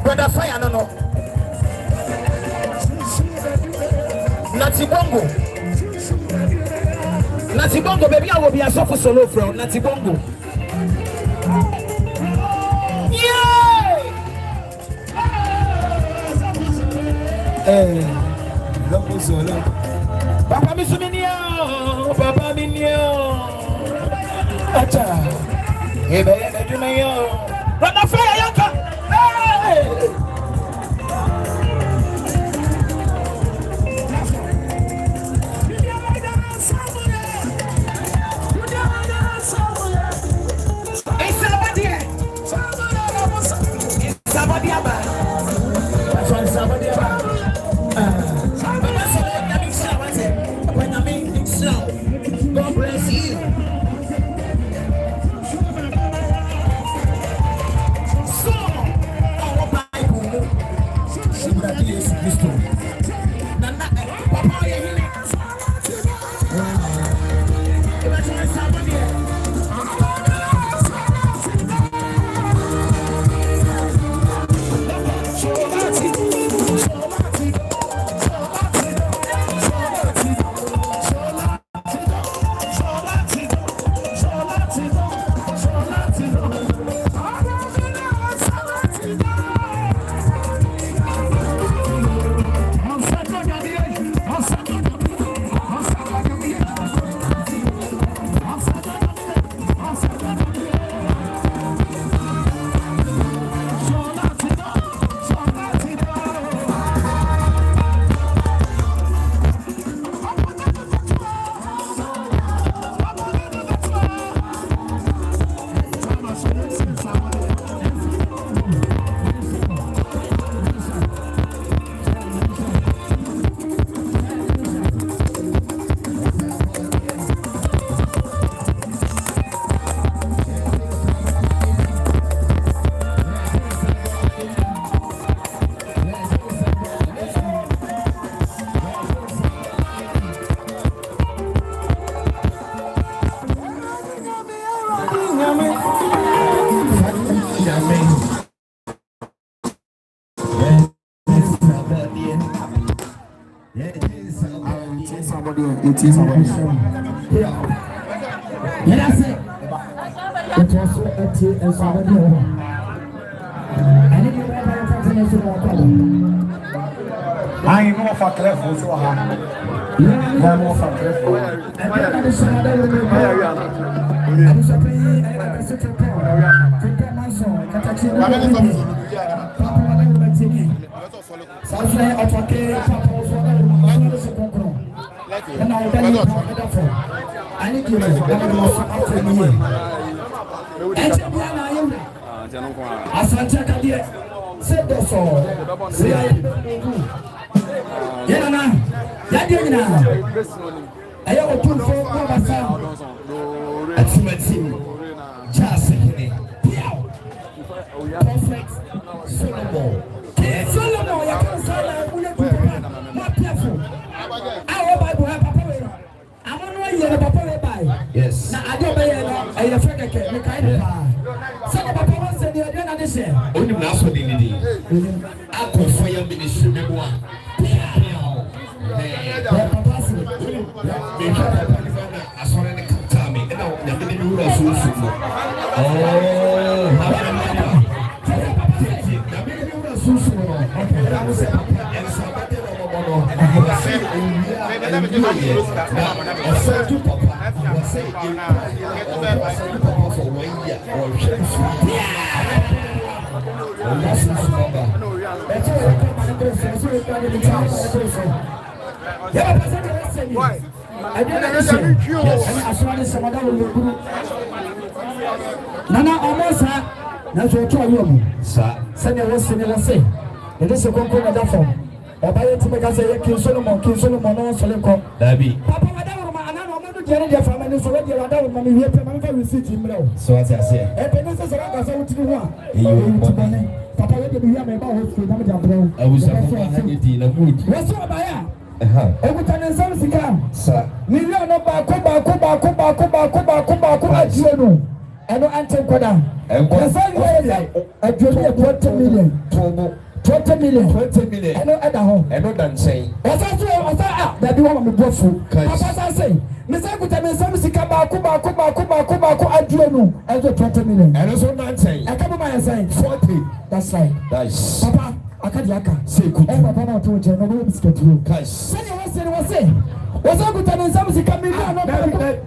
Brother Fire, no. Natibongo. Natibongo, baby, I will be a soft solo from Natibongo. Yeah! Papa Misuminio, Papa Minio. Acha. Ebe, Brother Fire, Yanka. Hey! God bless you. somebody, it is somebody. Yes, it was and somebody. I didn't I am more for clever, so I am more for clever. Yes. Now I don't buy a friend. So the papa was saying, "I don't understand." Only last one in the I could fire ministry. Nana almost that's what you send your say. It is a conqueror that form. Or by it to make us a King Solomon, no Solomon. Papa, I don't know to get your family, so that you're down when you have receipt him. So as I say, Papa, let me hear my about I was in a mood. What's up, Baya? Every time something comes, sir. Million of Bakuba, I don't answer Koda. And what's I do 20 million. 20 million. I know at home. I know that saying. As I say, that you want me to go for. As I say, Mr. Kutaman, some Sikaba, Kuba, I do know as a 20 million. And also not saying, I come by saying 40. That's right. Nice. Papa, I can't yaka. Say, good. Papa, to you, no one is getting you. Say, was saying. Was I good and some Sikaba,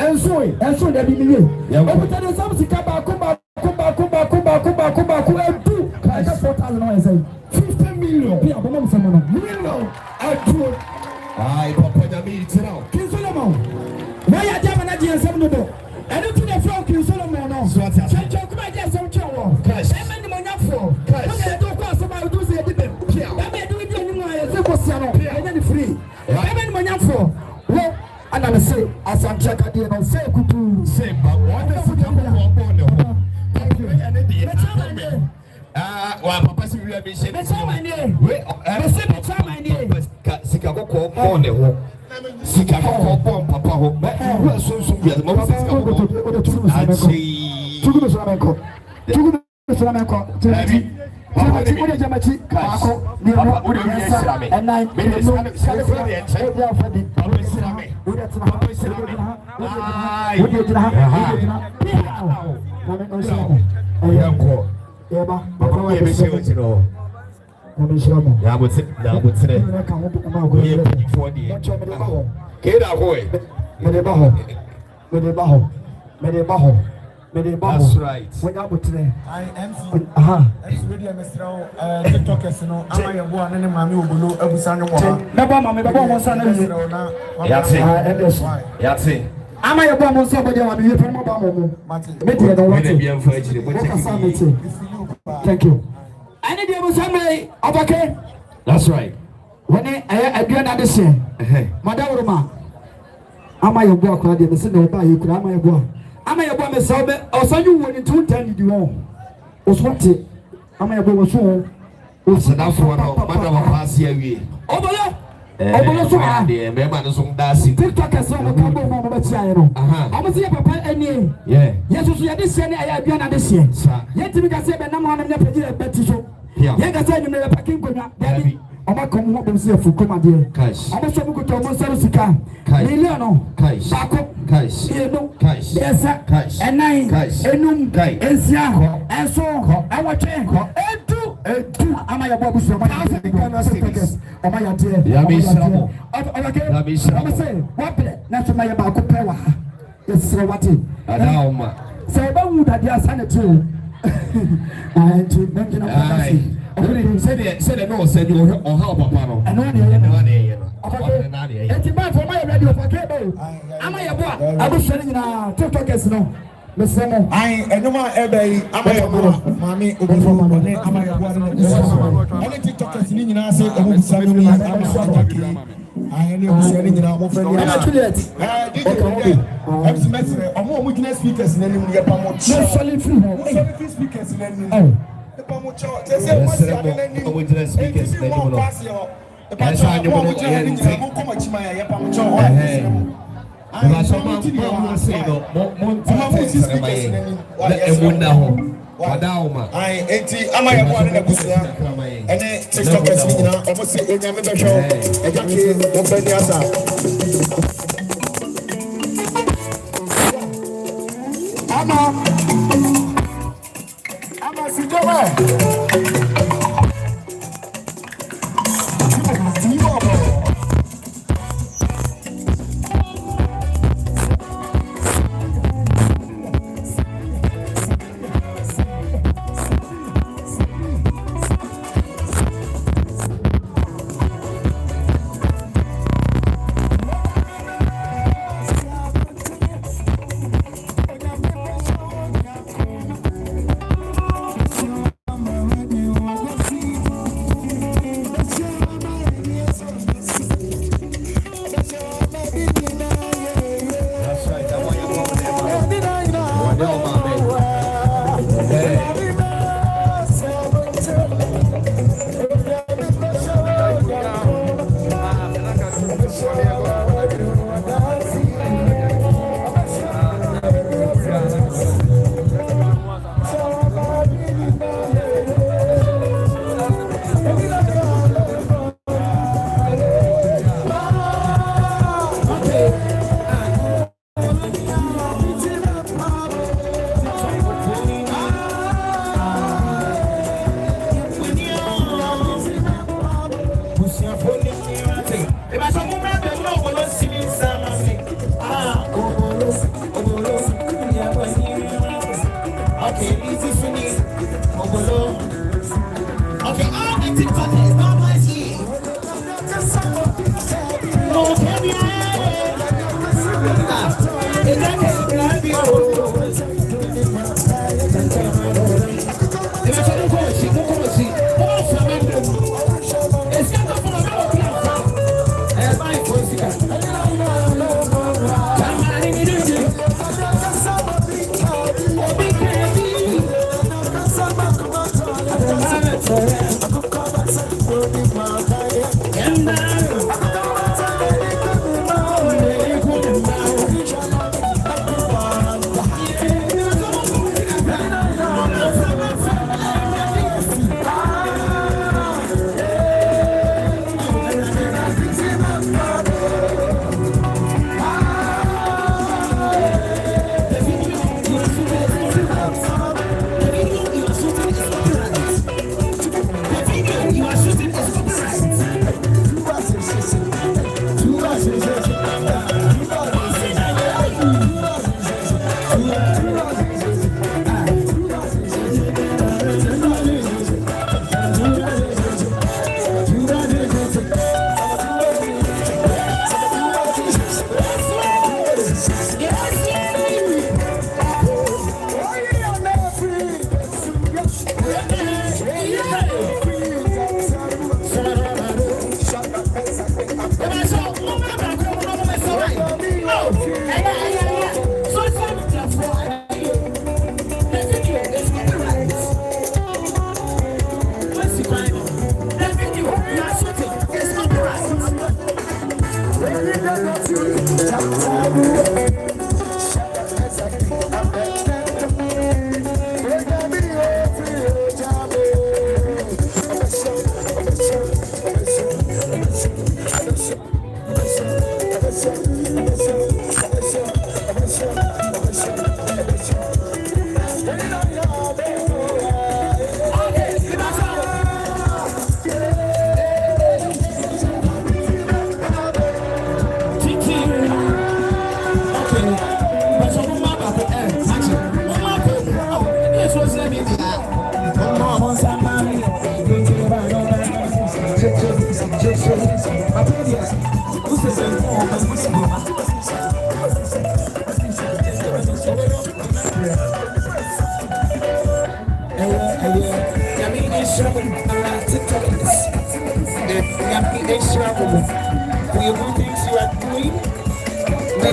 and so that be million. Yeah, but some Sikaba, Kuba, and 2. I got 4,000 I say. 50 million. Yeah, but I'm someone. Million. I do. I papa da me now. King Solomon. Why are you having a deal some no? I don't think the flow King Solomon no. So what's that? Come on, just some chow. Cash. I'm in the money for. Cash. I don't cost about to say it. Yeah. I'm doing it anymore. It's a question. Yeah. I'm free. I'm in the money for. Well, and I say as I'm checking the no say kutu. Say but what the fuck on thank you. Well, Papa, see, we have been saying, "That's my name." Wait, I said, "That's my name." Sikako on the wall. Sikako bomb, Papa. Who are so we are the most yeah, Papa, we be sure you know. Yeah, what's it? Now, what's it? For the get away. That's right. I am really a Mr. TikTokers, you know. I am one and my new blue, Osanju. Never, Mamma, Baba, son. Yatsi. Am I a bomb on somebody? I'm here from thank you. I need you somebody. Okay. That's right. When I do another say, Madame Roma, am I a boy? I didn't say no, but you could. Am I a boy? Am I a boy? Miss Albert, or so you wanted to tell you all. Was what it? Am I a boy? Was so? Was enough for Madame last year. Over there. Remember the song dancing. TikTok is on the combo of the channel. I was here, Papa, and yeah. Yes, we are this year. I have been at this year. Yet, we can say, but no one of the Betty show. Yeah, I said, you may have a king, Daddy. Ọba kan mo bẹ si efu koma de. Ọba so mo ko to mo saro sika. Million. Bako. Yenu. Yesa. Enan. Enum. Ensia. Enso. Awotwe. Edu. Ama ya bo busu. Ọba ya de. Ya mi sramo. Ya mi sramo. Say, what be? Na so ma ya ba ko pe wa ha. Yes, wati. Ada oma. Say ba wu da dia sanatu. To make an apology. Said no, said you or how papa. And one year. It's bad for my radio for cable. Am I a boy? I was selling now. TikTokers no. I no more ebay. Am I a boy? Mammy, am I a boy? Only TikTokers in the say, oh, Sammy, I am selling in our friend. I'm semester. I'm more witness speakers in any way. I'm solid free speakers in any. They say, what's the witness speakers in any way? That's why you want to hear much my Wadauma. I enti ama ya kwa na kusia. Ene TikTokers ni na omo se enya me behwo. Ejake mo fani asa. Ama sijowe.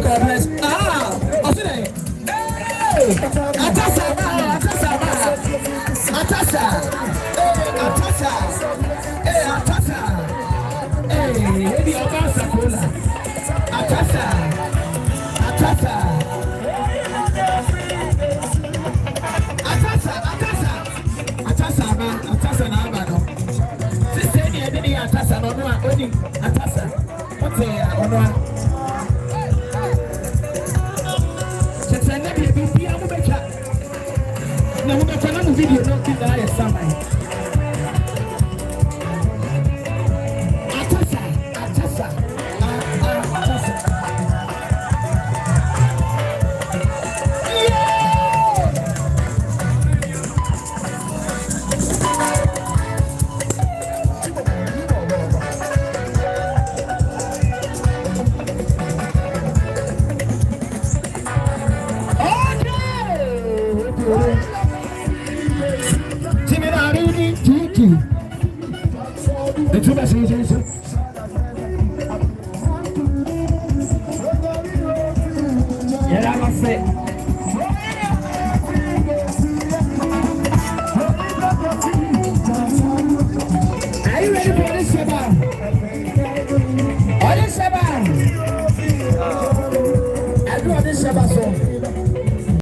God bless. Video no keep that as something. Atasa. The two messages. Yeah, I must say. Are you ready for this, Shabbat? What is Shabbat? I do this Shabbat song.